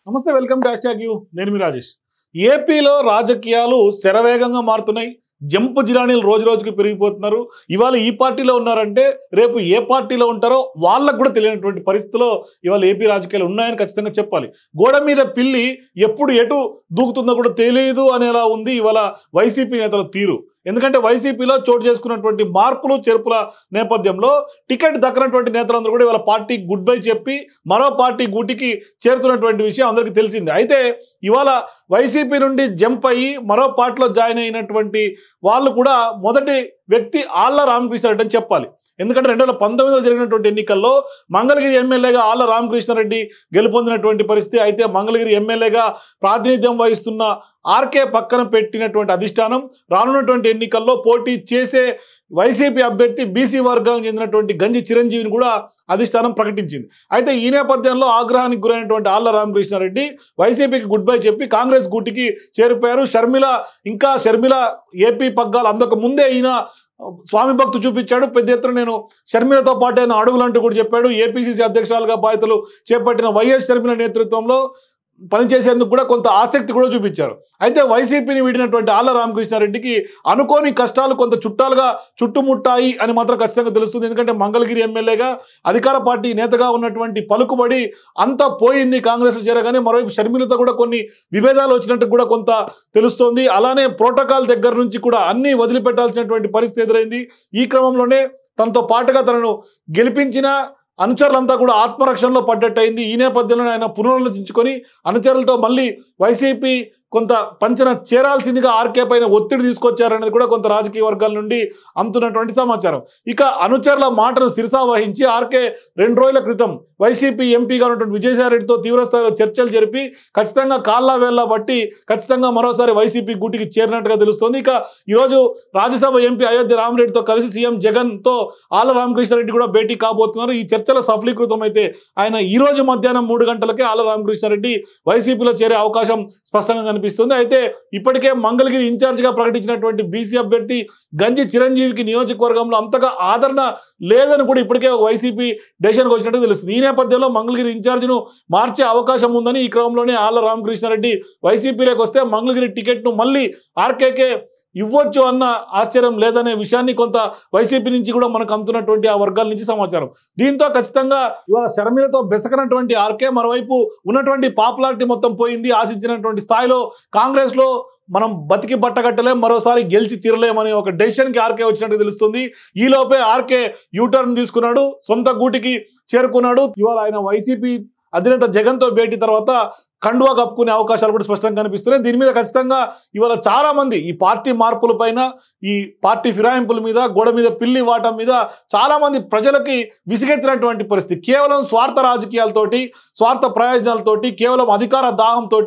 నమస్తే, welcome to hashtag you. నేను మీ రాజేష్. ఏపీలో రాజకీయాలు శరవేగంగా మారుతున్నాయి. జంపు జిలానీలు రోజు రోజుకి పెరిగిపోతున్నారు. ఇవాళ ఈ పార్టీలో ఉన్నారంటే రేపు ఏ పార్టీలో ఉంటారో వాళ్ళకు కూడా తెలియనటువంటి పరిస్థితిలో ఇవాళ ఏపీ రాజకీయాలు ఉన్నాయని ఖచ్చితంగా చెప్పాలి. గోడ మీద పిల్లి ఎప్పుడు ఎటు దూకుతుందో కూడా తెలియదు అనేలా ఉంది ఇవాళ వైసీపీ నేతల తీరు. ఎందుకంటే వైసీపీలో చోటు చేసుకున్నటువంటి మార్పులు చేర్పుల నేపథ్యంలో టికెట్ దక్కనటువంటి నేతలందరూ కూడా ఇవాళ పార్టీకి గుడ్ బై చెప్పి మరో పార్టీ గూటికి చేరుతున్నటువంటి విషయం అందరికీ తెలిసిందే. అయితే ఇవాళ వైసీపీ నుండి జంప్ అయ్యి మరో పార్టీలో జాయిన్ అయినటువంటి వాళ్ళు కూడా మొదటి వ్యక్తి ఆళ్ల రామకృష్ణారెడ్డి అని చెప్పాలి. ఎందుకంటే 2019లో జరిగినటువంటి ఎన్నికల్లో మంగళగిరి ఎమ్మెల్యేగా ఆళ్ల రామకృష్ణారెడ్డి గెలుపొందినటువంటి పరిస్థితి. అయితే మంగళగిరి ఎమ్మెల్యేగా ప్రాతినిధ్యం వహిస్తున్న ఆర్కే పక్కన పెట్టినటువంటి అధిష్టానం రానున్నటువంటి ఎన్నికల్లో పోటీ చేసే వైసీపీ అభ్యర్థి బీసీ వర్గానికి చెందినటువంటి గంజి చిరంజీవిని కూడా అధిష్టానం ప్రకటించింది. అయితే ఈ నేపథ్యంలో ఆగ్రహానికి గురైనటువంటి ఆళ్ల రామకృష్ణారెడ్డి వైసీపీకి గుడ్ బై చెప్పి కాంగ్రెస్ గూటికి చేరిపోయారు. షర్మిల ఏపీ పగ్గాలు అందక ముందే ఈయన స్వామి భక్తు చూపించాడు. పెద్ద ఎత్తున నేను షర్మిలతో పాటు ఆయన అడుగులంటూ కూడా చెప్పాడు. ఏపీసీసీ అధ్యక్షురాలుగా బాధ్యతలు చేపట్టిన వైఎస్ షర్మిల నేతృత్వంలో పనిచేసేందుకు కూడా కొంత ఆసక్తి కూడా చూపించారు. అయితే వైసీపీని వీడినటువంటి ఆళ్ల రామకృష్ణారెడ్డికి అనుకోని కష్టాలు కొంత చుట్టాలుగా చుట్టుముట్టాయి అని మాత్రం ఖచ్చితంగా తెలుస్తుంది. ఎందుకంటే మంగళగిరి ఎమ్మెల్యేగా అధికార పార్టీ నేతగా ఉన్నటువంటి పలుకుబడి అంతా పోయింది కాంగ్రెస్లో చేరగానే. మరోవైపు షర్మిలతో కూడా కొన్ని విభేదాలు వచ్చినట్టు కూడా కొంత తెలుస్తోంది. అలానే ప్రోటోకాల్ దగ్గర నుంచి కూడా అన్నీ వదిలిపెట్టాల్సినటువంటి పరిస్థితి ఎదురైంది. ఈ క్రమంలోనే తనతో పాటుగా తనను గెలిపించిన అనుచరులంతా కూడా ఆత్మరక్షణలో పడ్డట్టయింది. ఈ నేపథ్యంలో ఆయన పునరాలోచించుకొని అనుచరులతో మళ్ళీ వైసీపీ కొంత పంచన చేరాల్సిందిగా ఆర్కే పైన ఒత్తిడి తీసుకొచ్చారనేది కూడా కొంత రాజకీయ వర్గాల నుండి అందుతున్నటువంటి సమాచారం. ఇక అనుచరుల మాటను శిరసా వహించి ఆర్కే 2 రోజుల క్రితం వైసీపీ ఎంపీగా ఉన్నటువంటి విజయసాయిరెడ్డితో తీవ్రస్థాయిలో చర్చలు జరిపి ఖచ్చితంగా కాళ్ళ వేళ్ళ బట్టి ఖచ్చితంగా మరోసారి వైసీపీ గూటికి చేరినట్టుగా తెలుస్తోంది. ఇక ఈరోజు రాజ్యసభ ఎంపీ అయోధ్య రామరెడ్డితో కలిసి సీఎం జగన్తో ఆళ్ల రామకృష్ణారెడ్డి కూడా భేటీ కాబోతున్నారు. ఈ చర్చల సఫలీకృతం అయితే ఆయన ఈ రోజు మధ్యాహ్నం 3 గంటలకే ఆళ్ల రామకృష్ణారెడ్డి వైసీపీలో చేరే అవకాశం స్పష్టంగా కనిపిస్తుంది. అయితే ఇప్పటికే మంగళగిరి ఇన్ఛార్జిగా ప్రకటించినటువంటి బీసీ అభ్యర్థి గంజి చిరంజీవికి నియోజకవర్గంలో అంతగా ఆదరణ లేదని కూడా ఇప్పటికే వైసీపీ డెసిషన్కి వచ్చినట్టు తెలుస్తుంది. ఈ నేపథ్యంలో మంగళగిరి ఇన్ఛార్జిను మార్చే అవకాశం ఉందని ఈ క్రమంలోనే ఆళ్ల రామకృష్ణారెడ్డి వైసీపీలోకి వస్తే మంగళగిరి టికెట్ను మళ్ళీ ఆర్కేకే ఇవ్వచ్చు అన్న ఆశ్చర్యం లేదనే విషయాన్ని కొంత వైసీపీ నుంచి కూడా మనకు అందుతున్నటువంటి ఆ వర్గాల నుంచి సమాచారం. దీంతో ఖచ్చితంగా ఇవాళ షర్మిలతో బెసకనటువంటి ఆర్కే మరోవైపు ఉన్నటువంటి పాపులారిటీ మొత్తం పోయింది. ఆశించినటువంటి స్థాయిలో కాంగ్రెస్లో మనం బతికి బట్టగట్టలేం, మరోసారి గెలిచి తీరలేమని ఒక డెసిషన్కి ఆర్కే వచ్చినట్టు తెలుస్తుంది. ఈలోపే ఆర్కే యూటర్న్ తీసుకున్నాడు, సొంత గూటికి చేరుకున్నాడు. ఇవాళ ఆయన వైసీపీ అధినేత జగన్తో భేటీ తర్వాత కండువా కప్పుకునే అవకాశాలు కూడా స్పష్టంగా కనిపిస్తున్నాయి. దీని మీద ఖచ్చితంగా ఇవాళ చాలా మంది ఈ పార్టీ మార్పుల పైన, ఈ పార్టీ ఫిరాయింపుల మీద, గోడ మీద పిల్లి వాటం మీద చాలా మంది ప్రజలకి విసిగెత్తినటువంటి పరిస్థితి. కేవలం స్వార్థ రాజకీయాలతోటి, స్వార్థ ప్రయోజనాలతోటి, కేవలం అధికార దాహంతో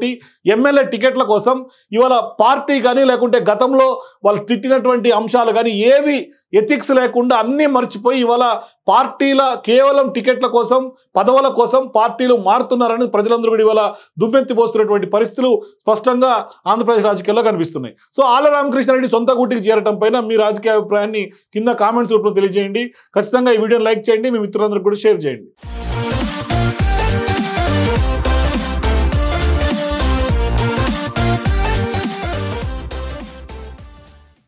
ఎమ్మెల్యే టికెట్ల కోసం ఇవాళ పార్టీ కానీ లేకుంటే గతంలో వాళ్ళు తిట్టినటువంటి అంశాలు కానీ ఏవి ఎథిక్స్ లేకుండా అన్నీ మర్చిపోయి ఇవాళ పార్టీల కేవలం టికెట్ల కోసం, పదవుల కోసం పార్టీలు మారుతున్నారని ప్రజలందరూ కూడా ఇవాళ దుమ్మెత్తిపోస్తున్నటువంటి పరిస్థితులు స్పష్టంగా ఆంధ్రప్రదేశ్ రాజకీయాల్లో కనిపిస్తున్నాయి. సో ఆళ్ల రామకృష్ణారెడ్డి సొంత గూటికి చేరటం పైన మీ రాజకీయ అభిప్రాయాన్ని కింద కామెంట్స్ రూపంలో తెలియజేయండి. ఖచ్చితంగా ఈ వీడియోని లైక్ చేయండి, మీ మిత్రులందరికీ కూడా షేర్ చేయండి.